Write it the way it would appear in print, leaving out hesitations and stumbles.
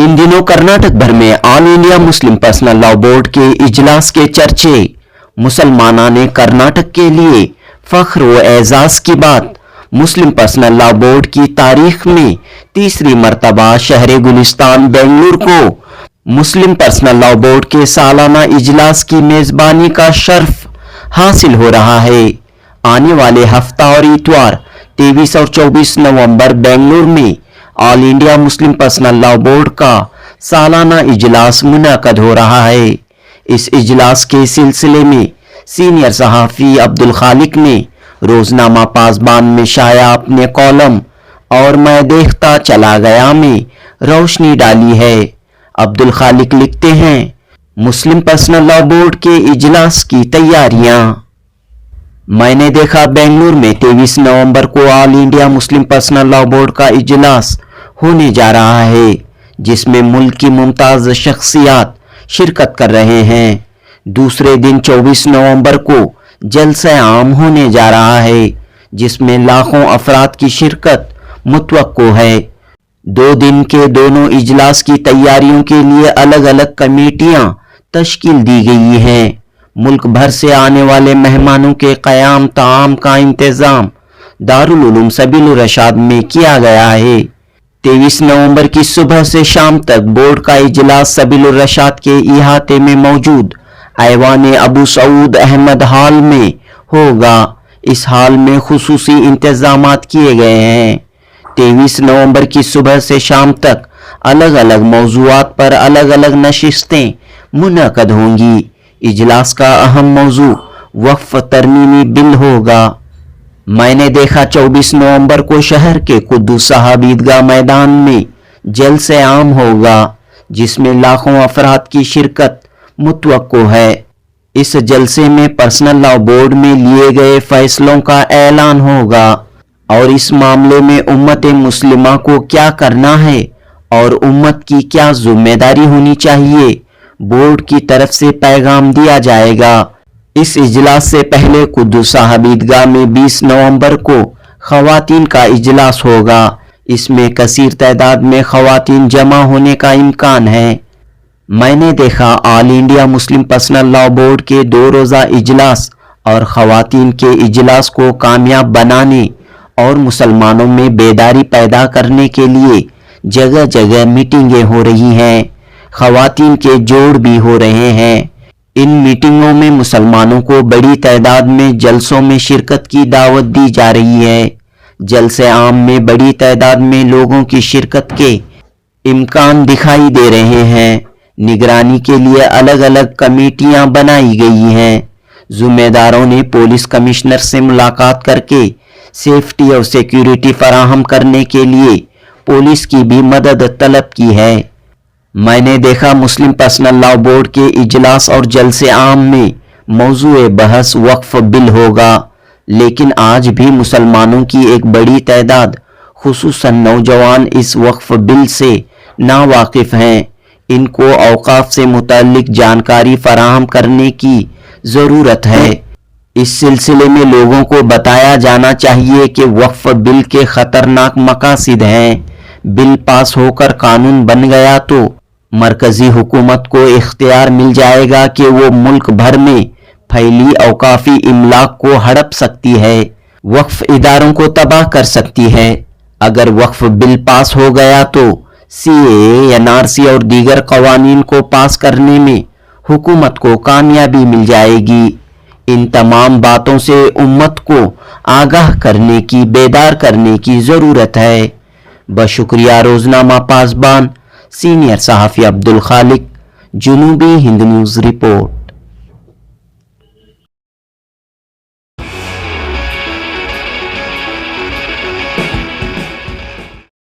इन दिनों कर्नाटक भर में all India Muslim personal law board के इजलास के चर्चे। मुसलमाना ने कर्नाटक के लिए फख्र व एजाज की बात। मुस्लिम पर्सनल लॉ बोर्ड की तारीख में तीसरी मर्तबा शहर गुलिस्तान बेंगलुरु को मुस्लिम पर्सनल लॉ बोर्ड के सालाना इजलास की मेजबानी का शर्फ हासिल हो रहा है। आने वाले हफ्ता और इतवार 23 और 24 नवंबर बेंगलुरु में all India Muslim personal law board का सालाना इजलास मुनक्कद हो रहा है। इस इजलास के सिलसिले में सीनियर सहाफ़ी अब्दुल खालिक ने रोजनामा पासबान में शाया अपने कॉलम और मैं देखता चला गया में रोशनी डाली है। अब्दुल खालिक लिखते हैं, मुस्लिम पर्सनल लॉ बोर्ड के इजलास की तैयारियां। मैंने देखा बेंगलुरु में 23 नवंबर को all India Muslim personal law board का इजलास होने जा रहा है, जिसमें मुल्क की मुमताज शख्सियात शिरकत कर रहे हैं। दूसरे दिन 24 नवंबर को जलसा आम होने जा रहा है, जिसमें लाखों अफराद की शिरकत मुतवक्को है। 2 दिन के दोनों इजलास की तैयारियों के लिए अलग अलग कमेटियां तश्कील दी गई हैं। मुल्क भर से आने वाले मेहमानों के क़याम ताम का इंतज़ाम दारुल उलूम सबील रशाद में किया गया है। 23 नवंबर की सुबह से शाम तक बोर्ड का इजलास सबील रशाद के इहाते में मौजूद ऐवान अबू सऊद अहमद हॉल में होगा। इस हॉल में खुसूसी इंतजामात किए गए हैं। 23 नवंबर की सुबह से शाम तक अलग अलग मौज़ूआत पर अलग अलग नशिस्तें मुनक्कद होंगी। इजलास का अहम मौजू वक्फ तरमीमी बिल होगा। मैंने देखा 24 नवंबर को शहर के कुद्दूस साहब ईदगाह मैदान में जलसे आम होगा, जिसमें लाखों अफराद की शिरकत मुतवक्को है। इस जलसे में पर्सनल लॉ बोर्ड में लिए गए फैसलों का ऐलान होगा और इस मामले में उम्मत मुस्लिमा को क्या करना है और उम्मत की क्या जिम्मेदारी होनी चाहिए, बोर्ड की तरफ से पैगाम दिया जाएगा। इस इजलास से पहले कुद्दूस साहब ईदगाह में 20 नवंबर को खवातीन का इजलास होगा। इसमें कसीर तादाद में खवातीन जमा होने का इम्कान है। मैंने देखा all India Muslim personal law board के 2 रोज़ा इजलास और खवातीन के इजलास को कामयाब बनाने और मुसलमानों में बेदारी पैदा करने के लिए जगह जगह मीटिंगें हो रही हैं। खवातीन के जोड़ भी हो रहे हैं। इन मीटिंगों में मुसलमानों को बड़ी तादाद में जलसों में शिरकत की दावत दी जा रही है। जलसे आम में बड़ी तादाद में लोगों की शिरकत के इम्कान दिखाई दे रहे हैं। निगरानी के लिए अलग अलग कमेटियां बनाई गई हैं। जिम्मेदारों ने पुलिस कमिश्नर से मुलाकात करके सेफ्टी और सिक्योरिटी फराहम करने के लिए पुलिस की भी मदद तलब की है। मैंने देखा मुस्लिम पर्सनल लॉ बोर्ड के इजलास और जलसे आम में मौजूए बहस वक्फ बिल होगा, लेकिन आज भी मुसलमानों की एक बड़ी तादाद खुसूसन नौजवान इस वक्फ बिल से नावाकिफ हैं। इनको औकाफ से मुताल्लिक जानकारी फराहम करने की ज़रूरत है। इस सिलसिले में लोगों को बताया जाना चाहिए कि वक्फ बिल के ख़तरनाक मकासिद हैं। बिल पास होकर कानून बन गया तो मरकजी हुकूमत को इख्तियार मिल जाएगा कि वो मुल्क भर में फैली औकाफी इमलाक को हड़प सकती है, वक्फ इदारों को तबाह कर सकती है। अगर वक्फ बिल पास हो गया तो CAA, NRC और दीगर कवानीन को पास करने में हुकूमत को कामयाबी मिल जाएगी। इन तमाम बातों से उम्मत को आगाह करने की, बेदार करने की ज़रूरत है। बशुक्रिया रोजनामा पासबान, सीनियर सहाफ़ी अब्दुल खालिक, जुनूबी हिंद न्यूज़ रिपोर्ट।